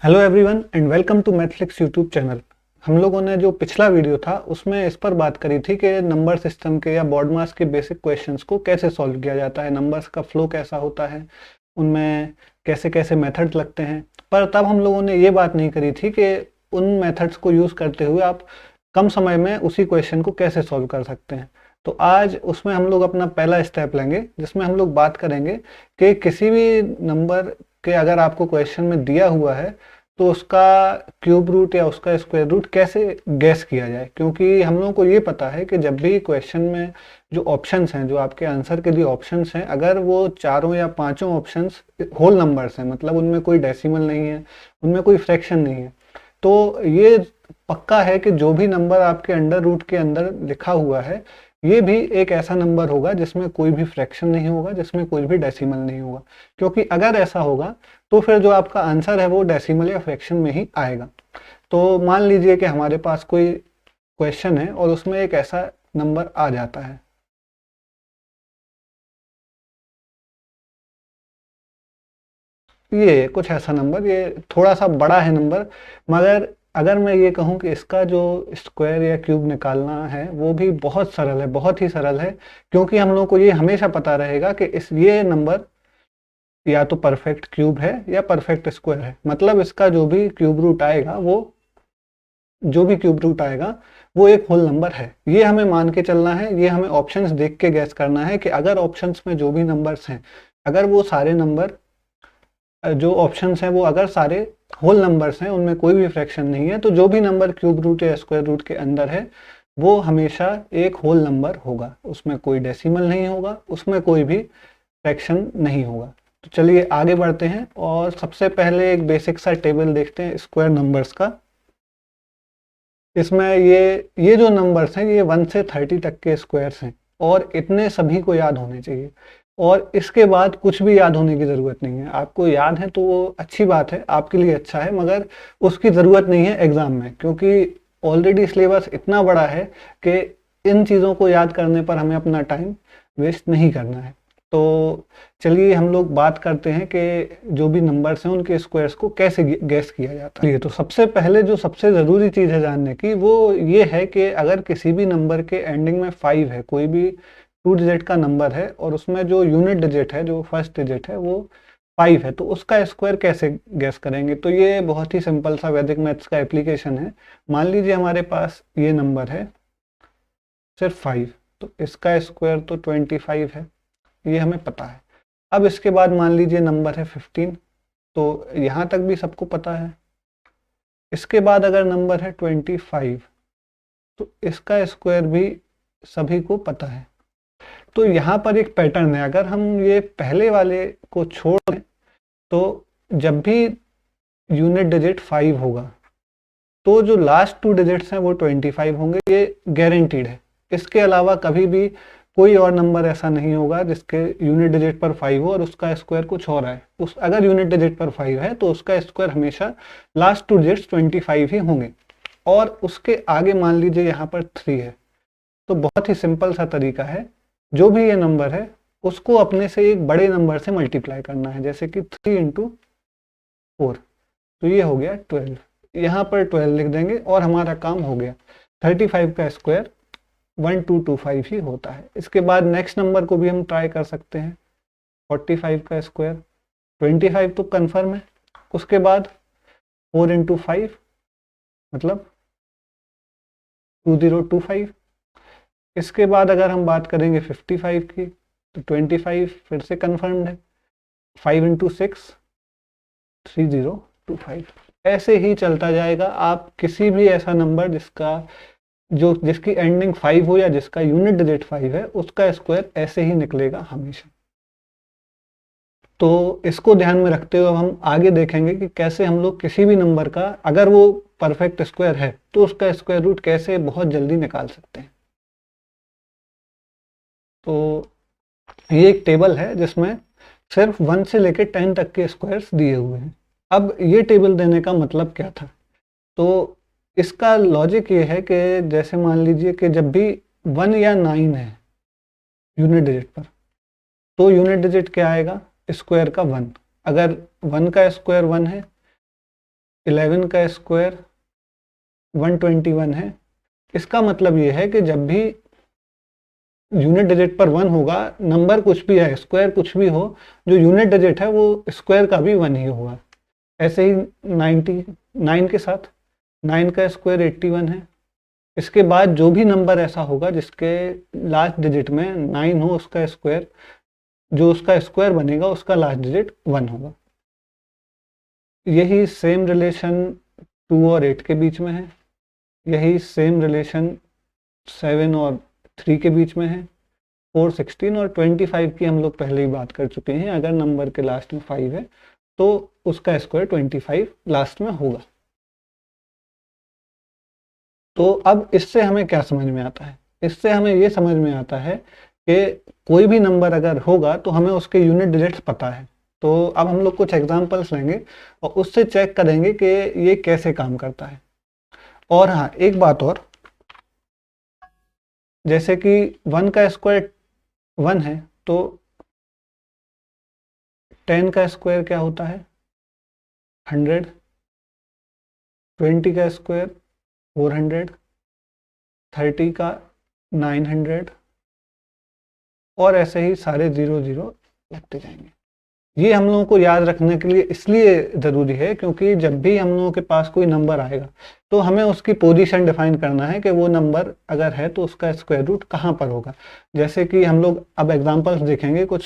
Hello everyone and welcome to Mathflix YouTube channel. हम लोगों ने जो पिछला वीडियो था उसमें इस पर बात करी थी कि नंबर सिस्टम के या बॉड मास के बेसिक क्वेश्चंस को कैसे सॉल्व किया जाता है, नंबर्स का फ्लो कैसा होता है, उनमें कैसे कैसे मेथड्स लगते हैं। पर तब हम लोगों ने ये बात नहीं करी थी कि उन मेथड्स को यूज़ करते हुए आप कम समय में उसी क्वेश्चन को कैसे सॉल्व कर सकते हैं। तो आज उसमें हम लोग अपना पहला स्टेप लेंगे जिसमें हम लोग बात करेंगे कि किसी भी नंबर के अगर आपको क्वेश्चन में दिया हुआ है तो उसका क्यूब रूट या उसका स्क्वायर रूट कैसे गैस किया जाए, क्योंकि हम लोगों को ये पता है कि जब भी क्वेश्चन में जो ऑप्शंस हैं, जो आपके आंसर के लिए ऑप्शंस हैं, अगर वो चारों या पांचों ऑप्शंस होल नंबर्स हैं, मतलब उनमें कोई डेसिमल नहीं है, उनमें कोई फ्रैक्शन नहीं है, तो ये पक्का है कि जो भी नंबर आपके अंडर रूट के अंदर लिखा हुआ है ये भी एक ऐसा नंबर होगा जिसमें कोई भी फ्रैक्शन नहीं होगा, जिसमें कोई भी डेसिमल नहीं होगा। क्योंकि अगर ऐसा होगा तो फिर जो आपका आंसर है वो डेसिमल या फ्रैक्शन में ही आएगा। तो मान लीजिए कि हमारे पास कोई क्वेश्चन है और उसमें एक ऐसा नंबर आ जाता है, ये कुछ ऐसा नंबर, ये थोड़ा सा बड़ा है नंबर, मगर अगर मैं ये कहूँ कि इसका जो स्क्वायर या क्यूब निकालना है वो भी बहुत सरल है, बहुत ही सरल है। क्योंकि हम लोग को ये हमेशा पता रहेगा कि इस ये नंबर या तो परफेक्ट क्यूब है या परफेक्ट स्क्वायर है, मतलब इसका जो भी क्यूब रूट आएगा वो एक होल नंबर है। ये हमें मान के चलना है, ये हमें ऑप्शंस देख के गैस करना है कि अगर ऑप्शंस में जो भी नंबर्स हैं, अगर वो सारे नंबर जो ऑप्शंस हैं वो अगर सारे होल नंबर्स हैं, उनमें कोई भी फ्रैक्शन नहीं है, तो जो भी नंबर क्यूब रूट या स्क्वायर रूट के अंदर है वो हमेशा एक होल नंबर होगा, उसमें कोई डेसिमल नहीं होगा, उसमें कोई भी फ्रैक्शन नहीं होगा। तो चलिए आगे बढ़ते हैं और सबसे पहले एक बेसिक सा टेबल देखते हैं स्क्वायर नंबर्स का। इसमें ये जो नंबर्स हैं ये 1 से 30 तक के स्क्वायर्स हैं और इतने सभी को याद होने चाहिए, और इसके बाद कुछ भी याद होने की ज़रूरत नहीं है। आपको याद है तो वो अच्छी बात है, आपके लिए अच्छा है, मगर उसकी ज़रूरत नहीं है एग्ज़ाम में, क्योंकि ऑलरेडी सिलेबस इतना बड़ा है कि इन चीज़ों को याद करने पर हमें अपना टाइम वेस्ट नहीं करना है। तो चलिए हम लोग बात करते हैं कि जो भी नंबर्स हैं उनके स्क्वायर्स को कैसे गैस किया जाता है। तो सबसे पहले जो सबसे ज़रूरी चीज़ है जानने की वो ये है कि अगर किसी भी नंबर के एंडिंग में 5 है, कोई भी 2 डिजिट का नंबर है और उसमें जो यूनिट डिजिट है, जो फर्स्ट डिजिट है वो 5 है, तो उसका स्क्वायर कैसे गैस करेंगे। तो ये बहुत ही सिंपल सा वैदिक मैथ्स का एप्लीकेशन है। मान लीजिए हमारे पास ये नंबर है सिर्फ 5, तो इसका स्क्वायर तो 25 है, ये हमें पता है। अब इसके बाद मान लीजिए नंबर है 15, तो यहाँ तक भी सबको पता है। इसके बाद अगर नंबर है 25, तो इसका स्क्वायर भी सभी को पता है। तो यहाँ पर एक पैटर्न है, अगर हम ये पहले वाले को छोड़ दें तो जब भी यूनिट डिजिट 5 होगा तो जो लास्ट 2 डिजिट्स हैं वो 25 होंगे, ये गारंटीड है। इसके अलावा कभी भी कोई और नंबर ऐसा नहीं होगा जिसके यूनिट डिजिट पर 5 हो और उसका स्क्वायर कुछ और आए। उस अगर यूनिट डिजिट पर 5 है तो उसका स्क्वायर हमेशा लास्ट 2 डिजिट्स 25 ही होंगे। और उसके आगे मान लीजिए यहाँ पर 3 है, तो बहुत ही सिंपल सा तरीका है, जो भी ये नंबर है उसको अपने से एक बड़े नंबर से मल्टीप्लाई करना है, जैसे कि 3 इंटू 4, तो ये हो गया 12। यहाँ पर 12 लिख देंगे और हमारा काम हो गया। 35 का स्क्वायर 1225 ही होता है। इसके बाद नेक्स्ट नंबर को भी हम ट्राई कर सकते हैं। 45 का स्क्वायर 25 तो कन्फर्म है। उसके बाद 4 इंटू 5 मतलब 2025। इसके बाद अगर हम बात करेंगे 55 की तो 25 फिर से कन्फर्म्ड है। 5 इंटू 6 3025। ऐसे ही चलता जाएगा। आप किसी भी ऐसा नंबर जिसकी एंडिंग 5 हो या जिसका यूनिट डिजिट 5 है उसका स्क्वायर ऐसे ही निकलेगा हमेशा। तो इसको ध्यान में रखते हुए हम आगे देखेंगे कि कैसे हम लोग किसी भी नंबर का, अगर वो परफेक्ट स्क्वायर है तो उसका स्क्वायर रूट कैसे बहुत जल्दी निकाल सकते हैं। तो ये एक टेबल है जिसमें सिर्फ 1 से लेकर 10 तक के स्क्वायर्स दिए हुए हैं। अब ये टेबल देने का मतलब क्या था, तो इसका लॉजिक ये है कि जैसे मान लीजिए कि जब भी 1 या 9 है यूनिट डिजिट पर, तो यूनिट डिजिट क्या आएगा, स्क्वायर का 1। अगर 1 का स्क्वायर 1 है 11 का स्क्वायर 121 है। इसका मतलब ये है कि जब भी यूनिट डिजिट पर 1 होगा, नंबर कुछ भी है, स्क्वायर कुछ भी हो, जो यूनिट डिजिट है वो स्क्वायर का भी 1 ही होगा। ऐसे ही 99 के साथ 9 का स्क्वायर 81 है। इसके बाद जो भी नंबर ऐसा होगा जिसके लास्ट डिजिट में 9 हो, उसका स्क्वायर, जो उसका स्क्वायर बनेगा उसका लास्ट डिजिट 1 होगा। यही सेम रिलेशन 2 और 8 के बीच में है। यही सेम रिलेशन 7 और 3 के बीच में है। 4, 16 और 25 की हम लोग पहले ही बात कर चुके हैं। अगर नंबर के लास्ट में 5 है तो उसका स्क्वायर 25 लास्ट में होगा। तो अब इससे हमें क्या समझ में आता है? इससे हमें ये समझ में आता है कि कोई भी नंबर अगर होगा तो हमें उसके यूनिट डिजिट्स पता है। तो अब हम लोग कुछ एग्जांपल्स लेंगे और उससे चेक करेंगे कि ये कैसे काम करता है। और हाँ, एक बात और, जैसे कि 1 का स्क्वायर 1 है तो 10 का स्क्वायर क्या होता है? 100। 20 का स्क्वायर 400। 30 का 900 और ऐसे ही सारे 0 लगते जाएंगे। ये हम लोगों को याद रखने के लिए इसलिए ज़रूरी है क्योंकि जब भी हम लोगों के पास कोई नंबर आएगा तो हमें उसकी पोजीशन डिफाइन करना है कि वो नंबर अगर है तो उसका स्क्वायर रूट कहाँ पर होगा। जैसे कि हम लोग अब एग्जांपल्स देखेंगे, कुछ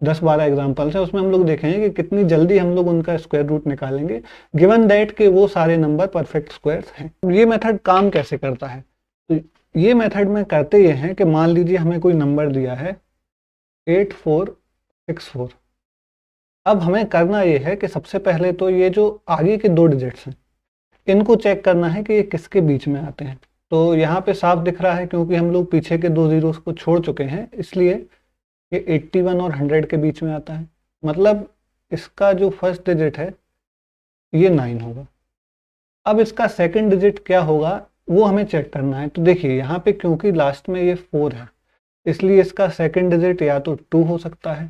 10-12 एग्जांपल्स हैं, उसमें हम लोग देखेंगे कि कितनी जल्दी हम लोग उनका स्क्वायर रूट निकालेंगे गिवन दैट कि वो सारे नंबर परफेक्ट स्क्वायर्स हैं। ये मेथड काम कैसे करता है? तो ये मेथड में करते ये हैं कि मान लीजिए हमें कोई नंबर दिया है 8464। अब हमें करना ये है कि सबसे पहले तो ये जो आगे के 2 डिजिट्स हैं इनको चेक करना है कि ये किसके बीच में आते हैं। तो यहाँ पे साफ दिख रहा है क्योंकि हम लोग पीछे के 2 जीरोस को छोड़ चुके हैं, इसलिए ये 81 और 100 के बीच में आता है। मतलब इसका जो फर्स्ट डिजिट है ये 9 होगा। अब इसका सेकंड डिजिट क्या होगा वो हमें चेक करना है। तो देखिए यहाँ पे क्योंकि लास्ट में ये 4 है इसलिए इसका सेकंड डिजिट या तो 2 हो सकता है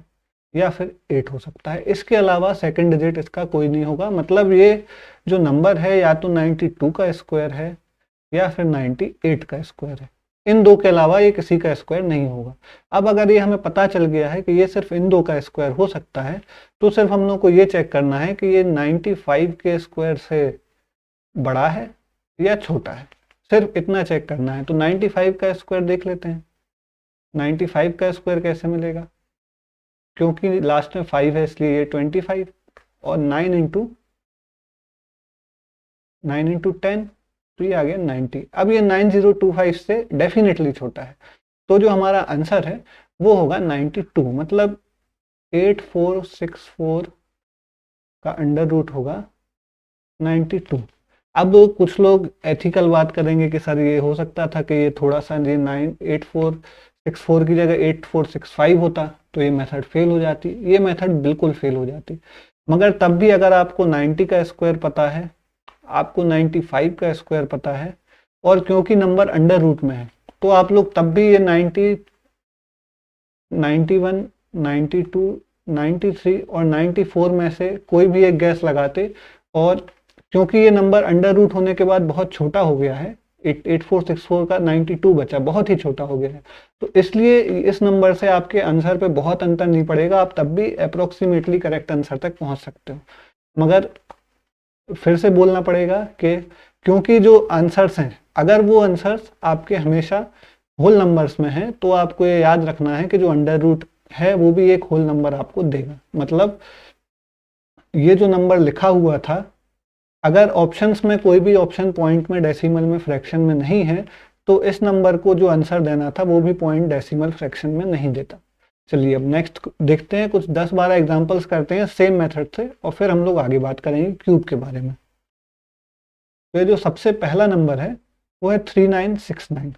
या फिर 8 हो सकता है। इसके अलावा सेकंड डिजिट इसका कोई नहीं होगा। मतलब ये जो नंबर है या तो 92 का स्क्वायर है या फिर 98 का स्क्वायर है। इन दो के अलावा ये किसी का स्क्वायर नहीं होगा। अब अगर ये हमें पता चल गया है कि ये सिर्फ इन दो का स्क्वायर हो सकता है तो सिर्फ हम लोग को ये चेक करना है कि ये 95 के स्क्वायर से बड़ा है या छोटा है। सिर्फ इतना चेक करना है। तो 95 का स्क्वायर देख लेते हैं। 95 का स्क्वायर कैसे मिलेगा? क्योंकि लास्ट में 5 है इसलिए ये 25 और 9 इंटू 10 तो ये आ गया 90। अब ये 9025 से डेफिनेटली छोटा है तो जो हमारा आंसर है वो होगा 92। मतलब 8464 का अंडर रूट होगा 92। अब कुछ लोग एथिकल बात करेंगे कि सर ये हो सकता था कि ये थोड़ा सा ये 8464 की जगह 8465 होता तो ये मेथड फेल हो जाती। ये मेथड बिल्कुल फेल हो जाती। मगर तब भी अगर आपको 90 का स्क्वायर पता है, आपको 95 का स्क्वायर पता है और क्योंकि नंबर अंडर रूट में है तो आप लोग तब भी ये 90, 91, 92, 93 और 94 में से कोई भी एक गैस लगाते। और क्योंकि ये नंबर अंडर रूट होने के बाद बहुत छोटा हो गया है, 8464 का 92 बचा, बहुत ही छोटा हो गया है, तो इसलिए इस नंबर से आपके आंसर पे बहुत अंतर नहीं पड़ेगा। आप तब भी अप्रोक्सीमेटली करेक्ट आंसर तक पहुंच सकते हो। मगर फिर से बोलना पड़ेगा कि क्योंकि जो आंसर्स हैं अगर वो आंसर्स आपके हमेशा होल नंबर्स में हैं तो आपको ये याद रखना है कि जो अंडर रूट है वो भी एक होल नंबर आपको देगा। मतलब ये जो नंबर लिखा हुआ था, अगर ऑप्शंस में कोई भी ऑप्शन पॉइंट में, डेसिमल में, फ्रैक्शन में नहीं है तो इस नंबर को जो आंसर देना था वो भी पॉइंट, डेसिमल, फ्रैक्शन में नहीं देता। चलिए अब नेक्स्ट देखते हैं, कुछ 10-12 एग्जांपल्स करते हैं सेम मेथड से और फिर हम लोग आगे बात करेंगे क्यूब के बारे में। तो ये जो सबसे पहला नंबर है वो है 3969।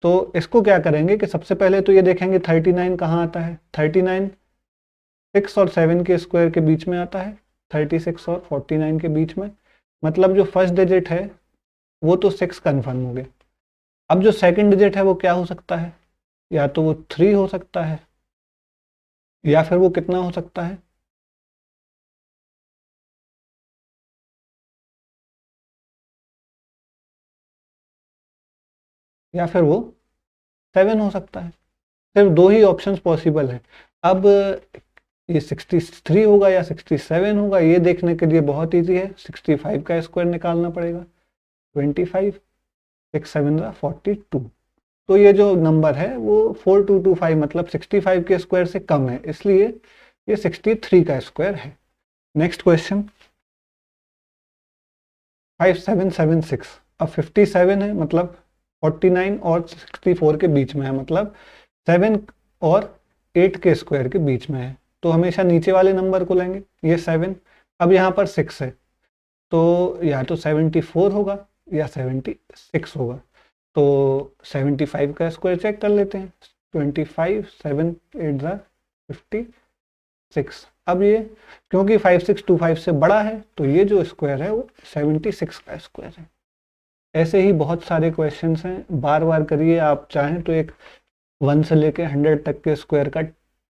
तो इसको क्या करेंगे कि सबसे पहले तो ये देखेंगे 39 कहाँ आता है। 39 6 और 7 के स्क्वायर के बीच में आता है, 36 और 49 के बीच में। मतलब जो फर्स्ट डिजिट है वो तो 6 कन्फर्म हो गया। अब जो सेकंड डिजिट है वो क्या हो सकता है? या तो वो 3 हो सकता है या फिर वो कितना हो सकता है? या फिर वो 7 हो सकता है। सिर्फ दो ही ऑप्शंस पॉसिबल हैं। अब ये 63 होगा या 67 होगा, ये देखने के लिए बहुत इजी है। 65 का स्क्वायर निकालना पड़ेगा। 25 6 7 42। तो ये जो नंबर है वो 4225 मतलब 65 के स्क्वायर से कम है, इसलिए ये 63 का स्क्वायर है। Next question 5776। अब 57 है मतलब 49 और 64 के बीच में है, मतलब 7 और 8 के स्क्वायर के बीच में है। तो हमेशा नीचे वाले नंबर को लेंगे, ये 7। अब यहाँ पर 6 है, तो या तो 74 होगा या 76 होगा। तो 75 का स्क्वायर चेक कर लेते हैं। 25 7 8 56। अब ये क्योंकि 5625 से बड़ा है, तो ये जो स्क्वायर है वो 76 का स्क्वायर है। ऐसे ही बहुत सारे क्वेश्चंस हैं, बार बार करिए। आप चाहें तो एक 1 से लेके 100 तक के स्क्वायर का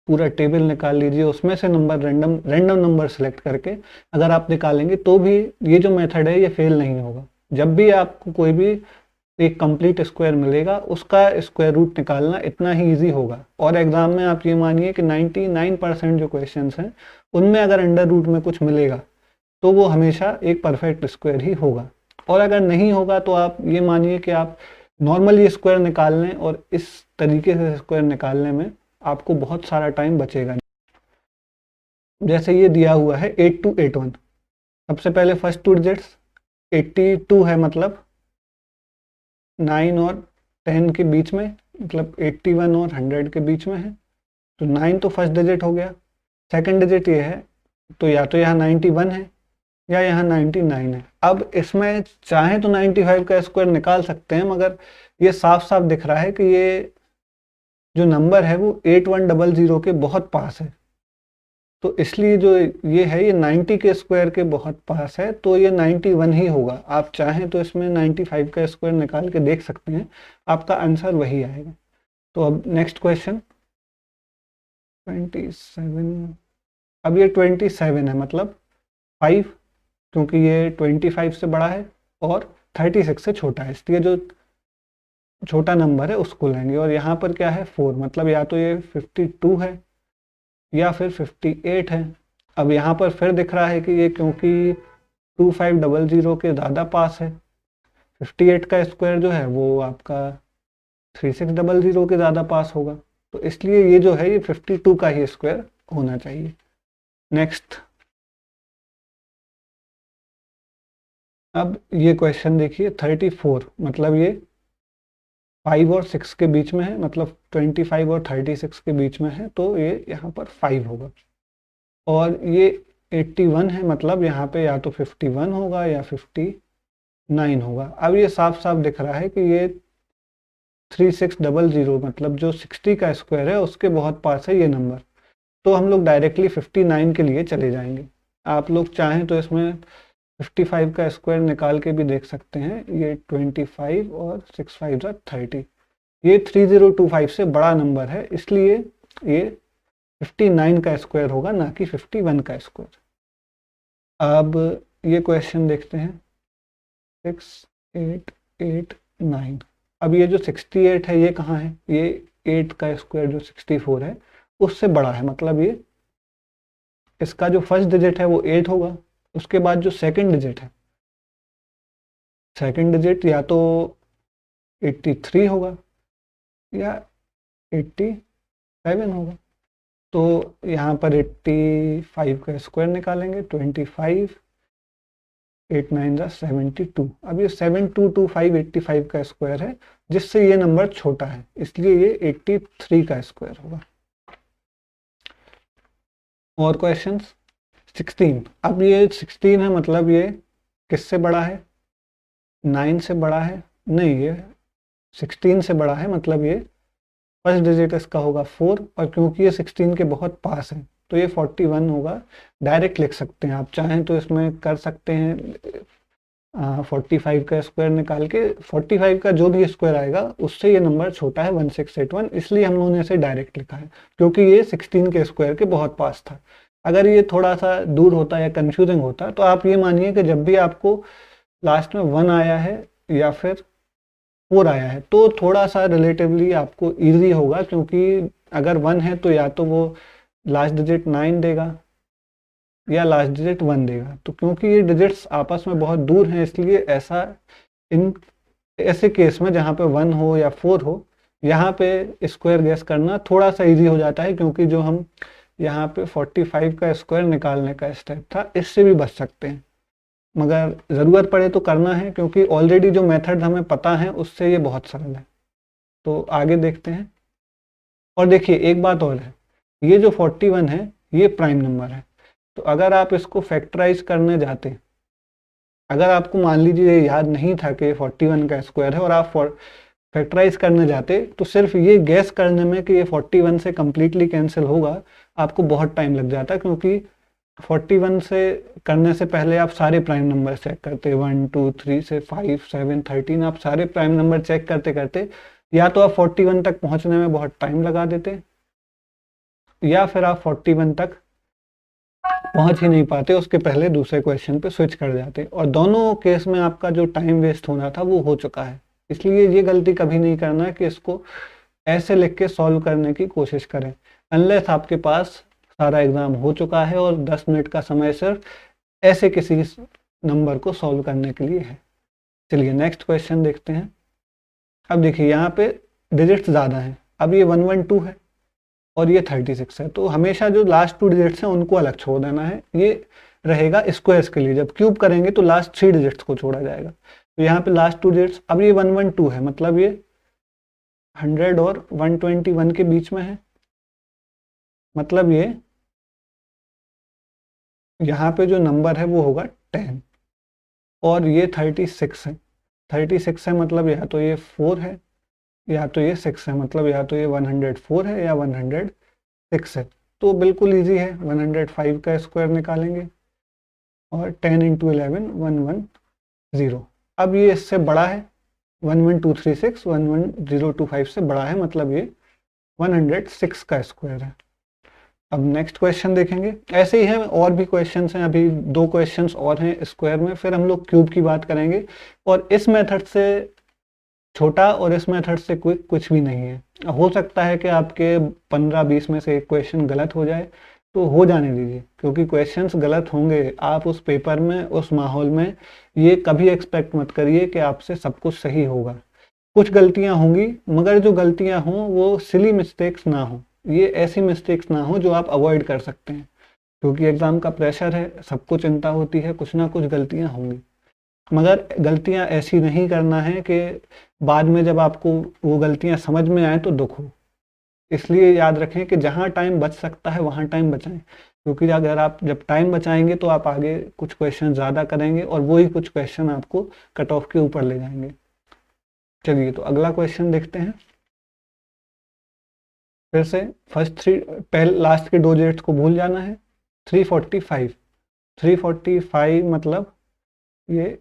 पूरा टेबल निकाल लीजिए, उसमें से नंबर रैंडम नंबर सेलेक्ट करके अगर आप निकालेंगे तो भी ये जो मेथड है ये फेल नहीं होगा। जब भी आपको कोई भी एक कंप्लीट स्क्वायर मिलेगा, उसका स्क्वायर रूट निकालना इतना ही इजी होगा। और एग्जाम में आप ये मानिए कि 99% जो क्वेश्चंस हैं उनमें अगर अंडर रूट में कुछ मिलेगा तो वो हमेशा एक परफेक्ट स्क्वायर ही होगा। और अगर नहीं होगा तो आप ये मानिए कि आप नॉर्मली स्क्वायर निकाल लें, और इस तरीके से स्क्वायर निकालने में आपको बहुत सारा टाइम बचेगा। जैसे ये दिया हुआ है 8281। सबसे पहले फर्स्ट टू डिजिट्स 82 है, मतलब 9 और 10 के बीच में, मतलब 81 और 100 के बीच में है। तो 9 तो फर्स्ट डिजिट हो गया। सेकंड डिजिट ये है, तो या तो यहाँ 91 है या यहाँ 99 है। अब इसमें चाहे तो 95 का स्क्वायर निकाल सकते हैं, मगर ये साफ साफ दिख रहा है कि ये जो नंबर है वो 8100 के बहुत पास है। तो इसलिए जो ये है ये 90 के स्क्वायर के बहुत पास है, तो ये 91 ही होगा। आप चाहें तो इसमें 95 का स्क्वायर निकाल के देख सकते हैं, आपका आंसर वही आएगा। तो अब नेक्स्ट क्वेश्चन 27। अब ये 27 है मतलब 5, क्योंकि ये 25 से बड़ा है और 36 से छोटा है, इसलिए जो छोटा नंबर है उसको लेंगे। और यहाँ पर क्या है 4, मतलब या तो ये 52 है या फिर 58 है। अब यहाँ पर फिर दिख रहा है कि ये क्योंकि 2500 के ज़्यादा पास है, 58 का स्क्वायर जो है वो आपका 3600 के ज़्यादा पास होगा। तो इसलिए ये जो है ये 52 का ही स्क्वायर होना चाहिए। नेक्स्ट, अब ये क्वेश्चन देखिए 34, मतलब ये 5 और 6 के बीच में है, मतलब 25 और 36 के बीच में है, तो ये यहाँ पर 5 होगा। और ये 81 है, मतलब यहाँ पे या तो 51 होगा या 59 होगा। अब ये साफ साफ दिख रहा है कि ये 3600 मतलब जो 60 का स्क्वायर है उसके बहुत पास है ये नंबर। तो हम लोग डायरेक्टली 59 के लिए चले जाएंगे। आप लोग चाहें तो इसमें 55 का स्क्वायर निकाल के भी देख सकते हैं। ये 25 और 6 5 30, ये 3025 से बड़ा नंबर है, इसलिए ये 59 का स्क्वायर होगा, ना कि 51 का स्क्वायर। अब ये क्वेश्चन देखते हैं 6 8 8 9। अब ये जो 68 है ये कहाँ है, ये 8 का स्क्वायर जो 64 है उससे बड़ा है, मतलब ये इसका जो फर्स्ट डिजिट है वो 8 होगा। उसके बाद जो सेकंड डिजिट है, सेकंड डिजिट या तो 83 होगा या 87 होगा। तो यहाँ पर 85 का स्क्वायर निकालेंगे, 25 8 9 72। अब ये 7225 85 का स्क्वायर है, जिससे ये नंबर छोटा है, इसलिए ये 83 का स्क्वायर होगा। और क्वेश्चंस 16। अब ये 16 है, मतलब ये किससे बड़ा है, 9 से बड़ा है, नहीं ये 16 से बड़ा है, मतलब ये फर्स्ट डिजिट इसका होगा 4, और क्योंकि ये 16 के बहुत पास है तो ये 41 होगा। डायरेक्ट लिख सकते हैं, आप चाहें तो इसमें कर सकते हैं 45 का स्क्वायर निकाल के, 45 का जो भी स्क्वायर आएगा उससे ये नंबर छोटा है 1681, इसलिए हम लोगों ने इसे डायरेक्ट लिखा है, क्योंकि ये 16 के स्क्वायर के बहुत पास था। अगर ये थोड़ा सा दूर होता या कंफ्यूजिंग होता तो आप ये मानिए कि जब भी आपको लास्ट में 1 आया है या फिर 4 आया है, तो थोड़ा सा रिलेटिवली आपको इजी होगा, क्योंकि अगर 1 है तो या तो वो लास्ट डिजिट 9 देगा या लास्ट डिजिट 1 देगा। तो क्योंकि ये डिजिट्स आपस में बहुत दूर हैं, इसलिए ऐसा इन ऐसे केस में जहाँ पे 1 हो या 4 हो, यहाँ पे स्क्वायर गैस करना थोड़ा सा इजी हो जाता है, क्योंकि जो हम यहाँ पे 45 का स्क्वायर निकालने का स्टेप था, इससे भी बच सकते हैं। मगर ज़रूरत पड़े तो करना है, क्योंकि ऑलरेडी जो मेथड हमें पता है उससे ये बहुत सरल है। तो आगे देखते हैं। और देखिए एक बात और है, ये जो 41 है ये प्राइम नंबर है, तो अगर आप इसको फैक्टराइज करने जाते, अगर आपको मान लीजिए याद नहीं था कि 41 का स्क्वायर है और आप फैक्टराइज करने जाते, तो सिर्फ ये गैस करने में कि ये 41 से कम्प्लीटली कैंसिल होगा आपको बहुत टाइम लग जाता, क्योंकि 41 से करने से पहले आप सारे प्राइम नंबर चेक करते, 1 2 3 से 5 7 13, आप सारे प्राइम नंबर चेक करते करते या तो आप 41 तक पहुंचने में बहुत टाइम लगा देते, या फिर आप 41 तक पहुंच ही नहीं पाते, उसके पहले दूसरे क्वेश्चन पे स्विच कर जाते, और दोनों केस में आपका जो टाइम वेस्ट होना था वो हो चुका है। इसलिए ये गलती कभी नहीं करना कि इसको ऐसे लिख के सॉल्व करने की कोशिश करें, अनलेस आपके पास सारा एग्जाम हो चुका है और 10 मिनट का समय सिर्फ ऐसे किसी नंबर को सॉल्व करने के लिए है। चलिए नेक्स्ट क्वेश्चन देखते हैं। अब देखिए यहाँ पे डिजिट्स ज़्यादा हैं, अब ये 112 है और ये 36 है, तो हमेशा जो लास्ट 2 डिजिट्स हैं उनको अलग छोड़ देना है। ये रहेगा स्क्वायर्स के लिए, जब क्यूब करेंगे तो लास्ट 3 डिजिट्स को छोड़ा जाएगा। तो यहाँ पे लास्ट 2 डिजिट्स, अब ये 112 है, मतलब ये 100 और 121 के बीच में है, मतलब ये यहाँ पे जो नंबर है वो होगा 10, और ये 36 है, 36 है मतलब या तो ये 4 है या तो ये 6 है, मतलब या तो ये 104 है या 106 है। तो बिल्कुल इजी है, 105 का स्क्वायर निकालेंगे और 10 इंटू 11 110। अब ये इससे बड़ा है, 11236 11025 से बड़ा है, मतलब ये 106 का स्क्वायर है। अब नेक्स्ट क्वेश्चन देखेंगे। ऐसे ही है, और भी क्वेश्चंस हैं, अभी 2 क्वेश्चंस और हैं स्क्वायर में, फिर हम लोग क्यूब की बात करेंगे। और इस मेथड से छोटा और इस मेथड से कुछ भी नहीं है। हो सकता है कि आपके 15-20 में से एक क्वेश्चन गलत हो जाए, तो हो जाने दीजिए, क्योंकि क्वेश्चंस गलत होंगे, आप उस पेपर में उस माहौल में ये कभी एक्सपेक्ट मत करिए कि आपसे सब कुछ सही होगा। कुछ गलतियां होंगी, मगर जो गलतियां हों वो सिली मिस्टेक्स ना हो, ये ऐसी मिस्टेक्स ना हो जो आप अवॉइड कर सकते हैं, क्योंकि एग्ज़ाम का प्रेशर है, सबको चिंता होती है, कुछ ना कुछ गलतियां होंगी। मगर गलतियां ऐसी नहीं करना है कि बाद में जब आपको वो गलतियां समझ में आए तो दुख हो। इसलिए याद रखें कि जहाँ टाइम बच सकता है वहाँ टाइम बचाएं, क्योंकि अगर आप जब टाइम बचाएंगे तो आप आगे कुछ क्वेश्चन ज़्यादा करेंगे और वही कुछ क्वेश्चन आपको कट ऑफ के ऊपर ले जाएंगे। चलिए तो अगला क्वेश्चन देखते हैं। फिर से फर्स्ट 3 पहले लास्ट के 2 डिजिट्स को भूल जाना है। 345 मतलब ये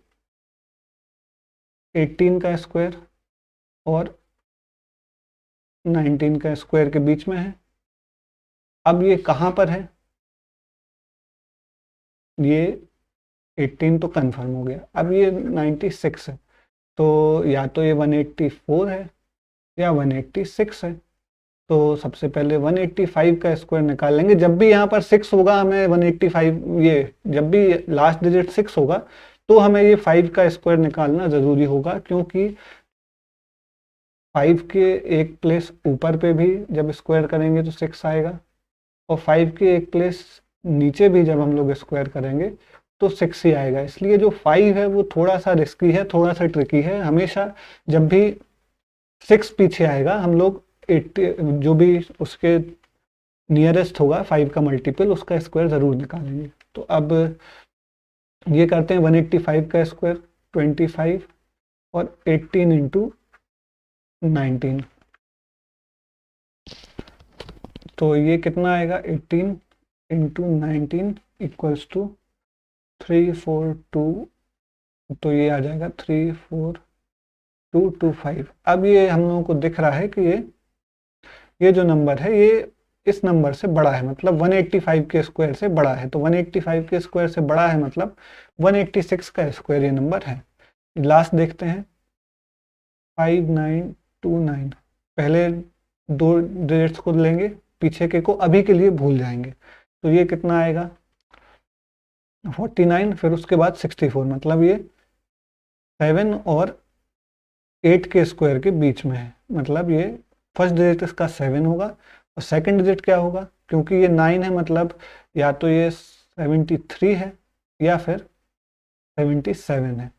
18 का स्क्वायर और 19 का स्क्वायर के बीच में है। अब ये कहाँ पर है, ये 18 तो कंफर्म हो गया, अब ये 96 है, तो या तो ये 184 है या 186 है। तो सबसे पहले 185 का स्क्वायर निकाल लेंगे। जब भी यहाँ पर 6 होगा हमें 185, ये जब भी लास्ट डिजिट 6 होगा तो हमें ये 5 का स्क्वायर निकालना ज़रूरी होगा, क्योंकि 5 के एक प्लेस ऊपर पे भी जब स्क्वायर करेंगे तो 6 आएगा, और 5 के एक प्लेस नीचे भी जब हम लोग स्क्वायर करेंगे तो 6 ही आएगा। इसलिए जो 5 है वो थोड़ा सा रिस्की है, थोड़ा सा ट्रिकी है। हमेशा जब भी 6 पीछे आएगा हम लोग 80 जो भी उसके नियरेस्ट होगा 5 का मल्टीपल, उसका स्क्वायर ज़रूर निकालेंगे। तो अब ये करते हैं 185 का स्क्वायर 25 और 18 इंटू 19, तो ये कितना आएगा 18 इंटू 19 इक्वल्स टू 342, तो ये आ जाएगा 34225। अब ये हम लोगों को दिख रहा है कि ये जो नंबर है ये इस नंबर से बड़ा है, मतलब 185 के स्क्वायर से बड़ा है। तो 185 के स्क्वायर से बड़ा है मतलब 186 का स्क्वायर ये नंबर है। लास्ट देखते हैं। 5929। पहले दो डिजिट्स को लेंगे, पीछे के को अभी के लिए भूल जाएंगे, तो ये कितना आएगा 49, फिर उसके बाद 64, मतलब ये 7 और 8 के स्क्वायर के बीच में है। मतलब ये फर्स्ट डिजिट इसका 7 होगा और सेकंड डिजिट क्या होगा, क्योंकि ये 9 है, मतलब या तो ये 73 है या फिर 77 है।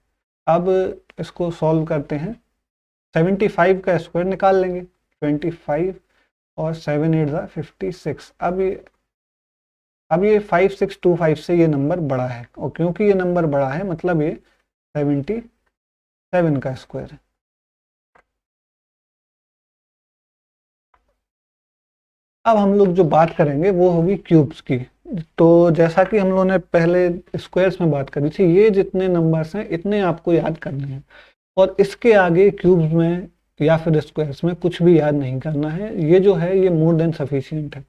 अब इसको सॉल्व करते हैं, 75 का स्क्वायर निकाल लेंगे, 25 और 7 8 ज़ा 56। अब ये 5625 से ये नंबर बड़ा है, और क्योंकि ये नंबर बड़ा है मतलब ये 77 का स्क्वायर है। अब हम लोग जो बात करेंगे वो होगी क्यूब्स की। तो जैसा कि हम लोगों ने पहले स्क्वायर्स में बात करी थी, ये जितने नंबर्स हैं इतने आपको याद करने हैं, और इसके आगे क्यूब्स में या फिर स्क्वायर्स में कुछ भी याद नहीं करना है। ये जो है ये मोर देन सफिशियंट है।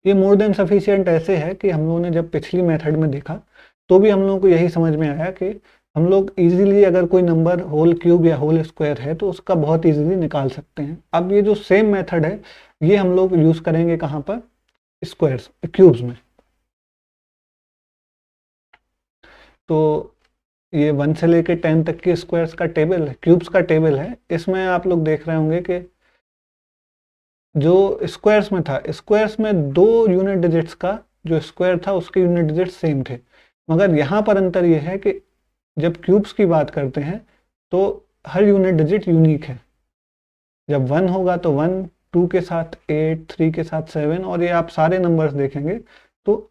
ये मोर देन सफिशियंट ऐसे है कि हम लोगों ने जब पिछली मेथड में देखा तो भी हम लोगों को यही समझ में आया कि हम लोग इजीली अगर कोई नंबर होल क्यूब या होल स्क्वायर है तो उसका बहुत इजीली निकाल सकते हैं। अब ये जो सेम मेथड है ये हम लोग यूज करेंगे कहाँ पर, स्क्वायर्स क्यूब्स में। तो ये 1 से लेके 10 तक के स्क्वायर्स का टेबल है, क्यूब्स का टेबल है। इसमें आप लोग देख रहे होंगे कि जो स्क्वायर्स में था, स्क्वायर्स में दो यूनिट डिजिट्स का जो स्क्वायर था उसके यूनिट डिजिट सेम थे, मगर यहाँ पर अंतर ये है कि जब क्यूब्स की बात करते हैं तो हर यूनिट डिजिट यूनिक है। जब 1 होगा तो 1, 2 के साथ 8, 3 के साथ 7, और ये आप सारे नंबर्स देखेंगे तो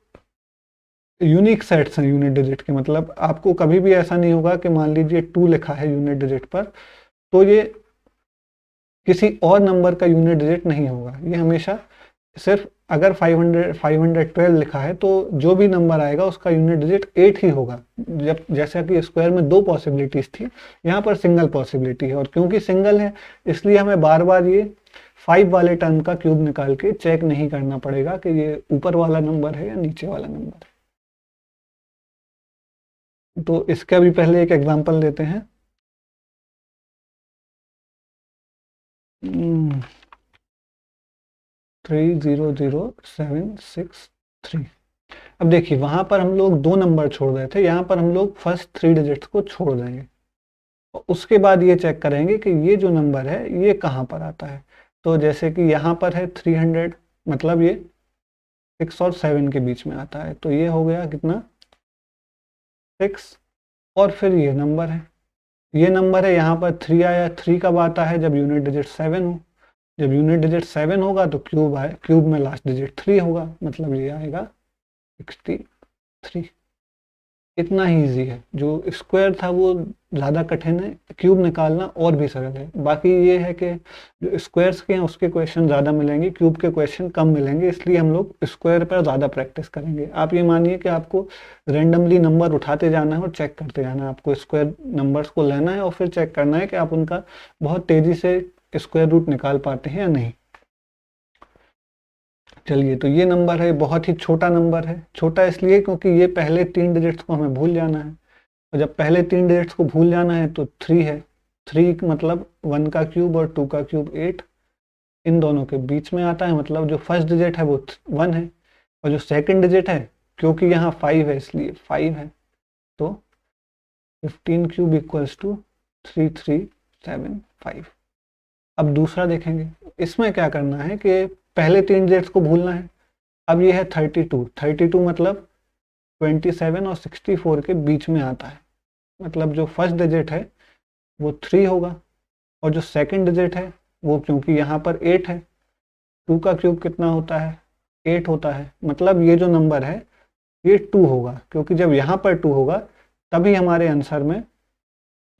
यूनिक सेट्स हैं यूनिट डिजिट के। मतलब आपको कभी भी ऐसा नहीं होगा कि मान लीजिए 2 लिखा है यूनिट डिजिट पर तो ये किसी और नंबर का यूनिट डिजिट नहीं होगा। ये हमेशा सिर्फ अगर 512 लिखा है तो जो भी नंबर आएगा उसका यूनिट डिजिट 8 ही होगा। जब जैसा कि स्क्वायर में दो पॉसिबिलिटीज थी, यहाँ पर सिंगल पॉसिबिलिटी है, और क्योंकि सिंगल है इसलिए हमें बार बार ये 5 वाले टर्म का क्यूब निकाल के चेक नहीं करना पड़ेगा कि ये ऊपर वाला नंबर है या नीचे वाला नंबर है। तो इसका भी पहले एक एग्जांपल देते हैं। 300763। अब देखिए वहां पर हम लोग दो नंबर छोड़ रहे थे, यहाँ पर हम लोग फर्स्ट 3 डिजिट्स को छोड़ देंगे और उसके बाद ये चेक करेंगे कि ये जो नंबर है ये कहाँ पर आता है। तो जैसे कि यहाँ पर है 300, मतलब ये 6 और 7 के बीच में आता है, तो ये हो गया कितना 6। और फिर ये नंबर है यहाँ पर 3 आया। 3 कब आता है, जब यूनिट डिजिट 7 हो। जब यूनिट डिजिट 7 होगा तो क्यूब में लास्ट डिजिट 3 होगा, मतलब ये आएगा 63। इतना ही इजी है। जो स्क्वायर था वो ज़्यादा कठिन है, क्यूब निकालना और भी सरल है। बाकी ये है कि जो स्क्वायर्स के हैं उसके क्वेश्चन ज़्यादा मिलेंगे, क्यूब के क्वेश्चन कम मिलेंगे, इसलिए हम लोग स्क्वायर पर ज़्यादा प्रैक्टिस करेंगे। आप ये मानिए कि आपको रेंडमली नंबर उठाते जाना है और चेक करते जाना है। आपको स्क्वायर नंबर्स को लेना है और फिर चेक करना है कि आप उनका बहुत तेज़ी से स्क्वायर रूट निकाल पाते हैं या नहीं। चलिए, तो ये नंबर है, बहुत ही छोटा नंबर है। छोटा इसलिए क्योंकि ये पहले 3 डिजिट्स को हमें भूल जाना है, और जब पहले 3 डिजिट्स को भूल जाना है तो 3 है। 3 मतलब 1 का क्यूब और 2 का क्यूब 8, इन दोनों के बीच में आता है, मतलब जो फर्स्ट डिजिट है वो 1 है, और जो सेकंड डिजिट है क्योंकि यहाँ 5 है इसलिए 5 है। तो 15 क्यूब इक्वल्स टू 3375। अब दूसरा देखेंगे, इसमें क्या करना है कि पहले 3 डिजिट्स को भूलना है। अब ये है 32 मतलब 27 और 64 के बीच में आता है, मतलब जो फर्स्ट डिजिट है वो 3 होगा, और जो सेकंड डिजिट है वो, क्योंकि यहाँ पर 8 है, 2 का क्यूब कितना होता है 8 होता है, मतलब ये जो नंबर है ये 2 होगा, क्योंकि जब यहाँ पर 2 होगा तभी हमारे आंसर में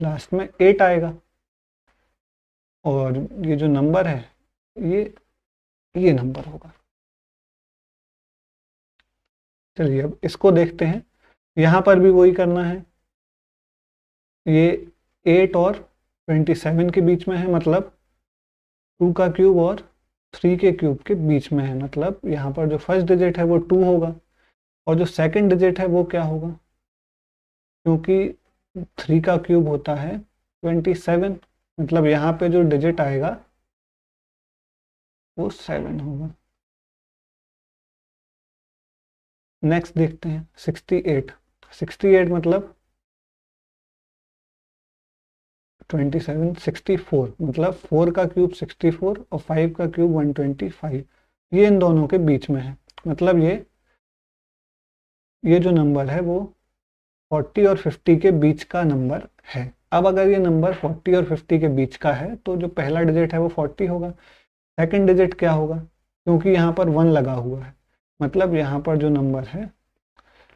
लास्ट में 8 आएगा। और ये जो नंबर है ये नंबर होगा। चलिए अब इसको देखते हैं। यहाँ पर भी वही करना है, ये 8 और 27 के बीच में है, मतलब 2 का क्यूब और 3 के क्यूब के बीच में है, मतलब यहाँ पर जो फर्स्ट डिजिट है वो 2 होगा, और जो सेकंड डिजिट है वो क्या होगा, क्योंकि 3 का क्यूब होता है 27, मतलब यहाँ पे जो डिजिट आएगा वो 7 होगा। नेक्स्ट देखते हैं 68। 68 मतलब 27, 64 मतलब 4 का क्यूब 64 और 5 का क्यूब 125, ये इन दोनों के बीच में है। मतलब ये जो नंबर है वो 40 और 50 के बीच का नंबर है। अब अगर ये नंबर 40 और 50 के बीच का है तो जो पहला डिजिट है वो 40 होगा। सेकंड डिजिट क्या होगा, क्योंकि यहाँ पर 1 लगा हुआ है, मतलब यहाँ पर जो नंबर है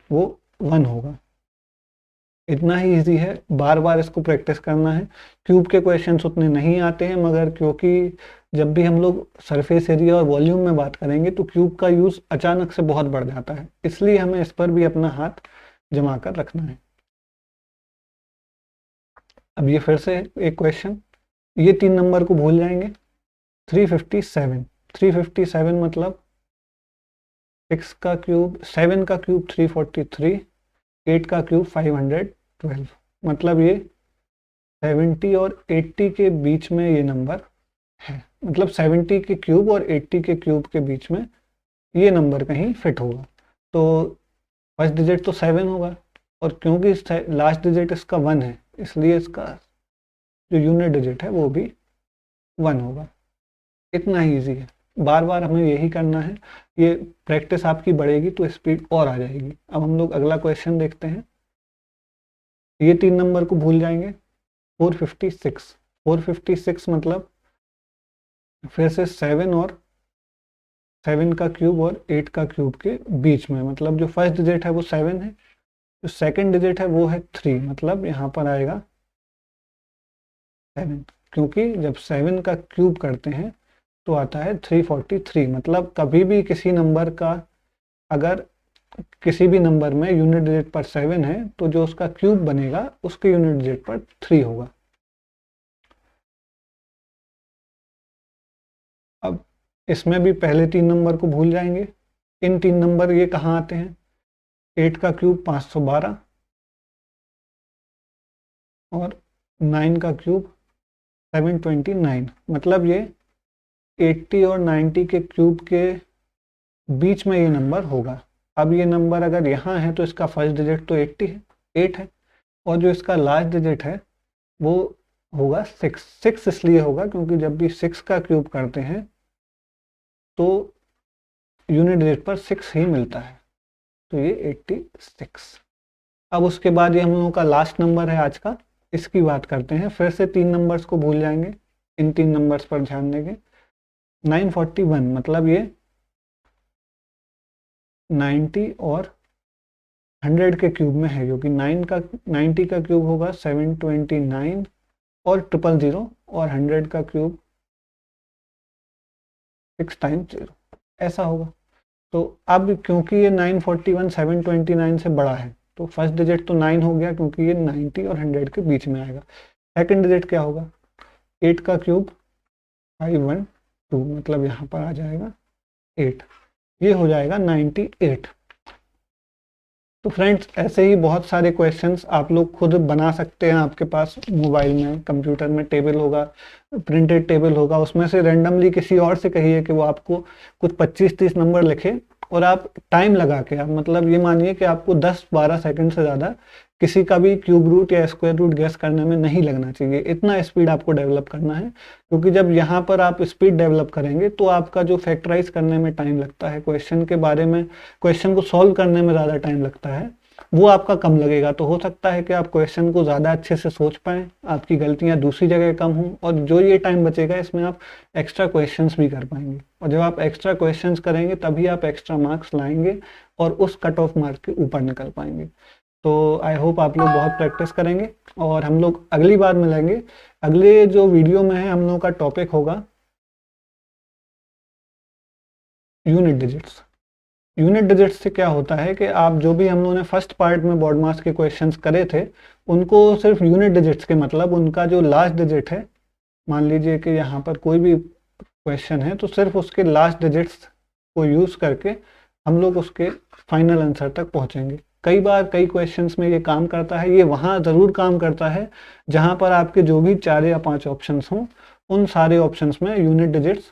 वो 1 होगा। इतना ही इजी है, बार बार इसको प्रैक्टिस करना है। क्यूब के क्वेश्चंस उतने नहीं आते हैं, मगर क्योंकि जब भी हम लोग सरफेस एरिया और वॉल्यूम में बात करेंगे तो क्यूब का यूज़ अचानक से बहुत बढ़ जाता है, इसलिए हमें इस पर भी अपना हाथ जमा कर रखना है। अब ये फिर से एक क्वेश्चन, ये 3 नंबर को भूल जाएंगे। 357, 357 मतलब 6 का क्यूब 7 का क्यूब 343, 8 का क्यूब 512, मतलब ये 70 और 80 के बीच में ये नंबर है। मतलब 70 के क्यूब और 80 के क्यूब के बीच में ये नंबर कहीं फिट होगा। तो फर्स्ट डिजिट तो 7 होगा, और क्योंकि लास्ट डिजिट इसका 1 है, इसलिए इसका जो यूनिट डिजिट है वो भी 1 होगा। इतना ही ईजी है, बार बार हमें यही करना है। ये प्रैक्टिस आपकी बढ़ेगी तो स्पीड और आ जाएगी। अब हम लोग अगला क्वेश्चन देखते हैं। ये 3 नंबर को भूल जाएंगे। 456, 456 मतलब फिर से 7 और 7 का क्यूब और 8 का क्यूब के बीच में, मतलब जो फर्स्ट डिजिट है वो 7 है, जो सेकंड डिजिट है वो है 3, मतलब यहाँ पर आएगा 7, क्योंकि जब 7 का क्यूब करते हैं तो आता है 343। मतलब कभी भी किसी नंबर का, अगर किसी भी नंबर में यूनिट डिजिट पर 7 है तो जो उसका क्यूब बनेगा उसके यूनिट डिजिट पर 3 होगा। अब इसमें भी पहले 3 नंबर को भूल जाएंगे। इन 3 नंबर ये कहाँ आते हैं, 8 का क्यूब 512 और 9 का क्यूब 729, मतलब ये 80 और 90 के क्यूब के बीच में ये नंबर होगा। अब ये नंबर अगर यहाँ है तो इसका फर्स्ट डिजिट तो 80 है, 8 है, और जो इसका लास्ट डिजिट है वो होगा 6। 6 इसलिए होगा क्योंकि जब भी 6 का क्यूब करते हैं तो यूनिट डिजिट पर 6 ही मिलता है, तो ये 86। अब उसके बाद ये हम लोगों का लास्ट नंबर है आज का, इसकी बात करते हैं। फिर से 3 नंबर्स को भूल जाएंगे, इन 3 नंबर्स पर ध्यान देंगे। 941 मतलब ये 90 और 100 के क्यूब में है, क्योंकि 90 का क्यूब होगा 729 और 000, और 100 का क्यूब 6 टाइम्स 0, ऐसा होगा। तो अब क्योंकि ये 941 729 से बड़ा है तो फर्स्ट डिजिट तो 9 हो गया, क्योंकि ये 90 और 100 के बीच में आएगा। सेकंड डिजिट क्या होगा, 8 का क्यूब 512, मतलब यहाँ पर आ जाएगा 8, ये हो जाएगा 98। तो फ्रेंड्स ऐसे ही बहुत सारे क्वेश्चंस आप लोग खुद बना सकते हैं। आपके पास मोबाइल में, कंप्यूटर में टेबल होगा, प्रिंटेड टेबल होगा, उसमें से रेंडमली किसी और से कहिए कि वो आपको कुछ 25-30 नंबर लिखे, और आप टाइम लगा के, आप मतलब ये मानिए कि आपको 10-12 सेकंड से ज़्यादा किसी का भी क्यूब रूट या स्क्वायर रूट गेस करने में नहीं लगना चाहिए। इतना स्पीड आपको डेवलप करना है, क्योंकि जब यहाँ पर आप स्पीड डेवलप करेंगे तो आपका जो फैक्टराइज करने में टाइम लगता है, क्वेश्चन के बारे में, क्वेश्चन को सॉल्व करने में ज़्यादा टाइम लगता है, वो आपका कम लगेगा। तो हो सकता है कि आप क्वेश्चन को ज़्यादा अच्छे से सोच पाएँ, आपकी गलतियाँ दूसरी जगह कम हों, और जो ये टाइम बचेगा इसमें आप एक्स्ट्रा क्वेश्चंस भी कर पाएंगे। और जब आप एक्स्ट्रा क्वेश्चंस करेंगे तभी आप एक्स्ट्रा मार्क्स लाएंगे और उस कट ऑफ मार्क के ऊपर निकल पाएंगे। तो आई होप आप लोग बहुत प्रैक्टिस करेंगे, और हम लोग अगली बार मिलेंगे। अगले जो वीडियो में है हम लोगों का टॉपिक होगा यूनिट डिजिट्स। यूनिट डिजिट्स से क्या होता है कि आप जो भी हम लोगों ने फर्स्ट पार्ट में बोर्ड मास के क्वेश्चंस करे थे, उनको सिर्फ यूनिट डिजिट्स के, मतलब उनका जो लास्ट डिजिट है, मान लीजिए कि यहाँ पर कोई भी क्वेश्चन है तो सिर्फ उसके लास्ट डिजिट्स को यूज़ करके हम लोग उसके फाइनल आंसर तक पहुँचेंगे। कई बार कई क्वेश्चंस में ये काम करता है। ये वहाँ ज़रूर काम करता है जहाँ पर आपके जो भी 4 या 5 ऑप्शंस हों, उन सारे ऑप्शंस में यूनिट डिजिट्स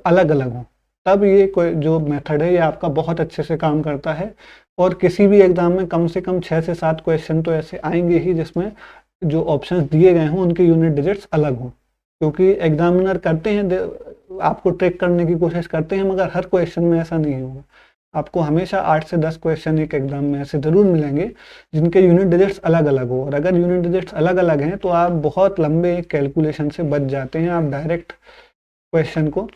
अलग-अलग हों। तब ये कोई जो मेथड है ये आपका बहुत अच्छे से काम करता है। और किसी भी एग्ज़ाम में कम से कम 6 से 7 क्वेश्चन तो ऐसे आएँगे ही जिसमें जो ऑप्शंस दिए गए हों उनके यूनिट डिजिट्स अलग हों। क्योंकि एग्ज़ामिनर करते हैं आपको ट्रिक करने की कोशिश करते हैं, मगर हर क्वेश्चन में ऐसा नहीं होगा। आपको हमेशा 8 से 10 क्वेश्चन एक एग्ज़ाम में ऐसे ज़रूर मिलेंगे जिनके यूनिट डिजिट्स अलग-अलग हो। और अगर यूनिट डिजिट्स अलग-अलग हैं तो आप बहुत लंबे कैलकुलेशन से बच जाते हैं। आप डायरेक्ट क्वेश्चन को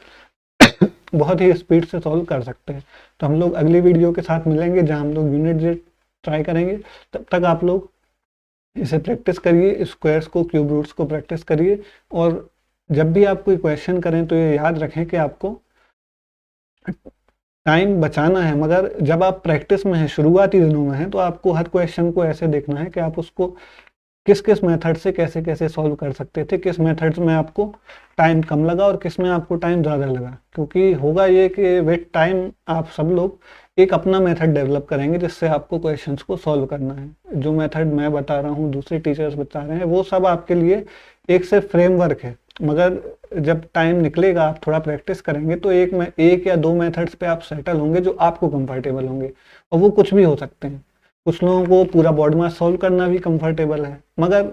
बहुत ही स्पीड से सॉल्व कर सकते हैं। तो हम लोग अगली वीडियो के साथ मिलेंगे जहाँ हम लोग यूनिट डिजिट ट्राई करेंगे। तब तक आप लोग इसे प्रैक्टिस करिए, स्क्वायर्स को, क्यूब रूट्स को प्रैक्टिस करिए। और जब भी आप कोई क्वेश्चन करें तो ये याद रखें कि आपको टाइम बचाना है, मगर जब आप प्रैक्टिस में हैं, शुरुआती दिनों में हैं, तो आपको हर क्वेश्चन को ऐसे देखना है कि आप उसको किस-किस मेथड से कैसे-कैसे सॉल्व कर सकते थे, किस मेथड्स में आपको टाइम कम लगा और किस में आपको टाइम ज़्यादा लगा। क्योंकि होगा ये कि विद टाइम आप सब लोग एक अपना मेथड डेवलप करेंगे जिससे आपको क्वेश्चंस को सॉल्व करना है। जो मेथड मैं बता रहा हूँ, दूसरे टीचर्स बता रहे हैं, वो सब आपके लिए एक से फ्रेमवर्क है। मगर जब टाइम निकलेगा, आप थोड़ा प्रैक्टिस करेंगे तो एक या 2 मेथड्स पे आप सेटल होंगे जो आपको कंफर्टेबल होंगे। और वो कुछ भी हो सकते हैं। कुछ लोगों को पूरा बॉड मास सॉल्व करना भी कंफर्टेबल है, मगर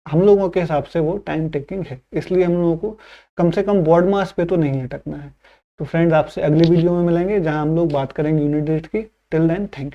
हम लोगों के हिसाब से वो टाइम टेकिंग है। इसलिए हम लोगों को कम से कम बॉड मास पे तो नहीं अटकना है। तो फ्रेंड्स, आपसे अगली वीडियो में मिलेंगे जहां हम लोग बात करेंगे यूनिट डिजिट की। Till then, thank you.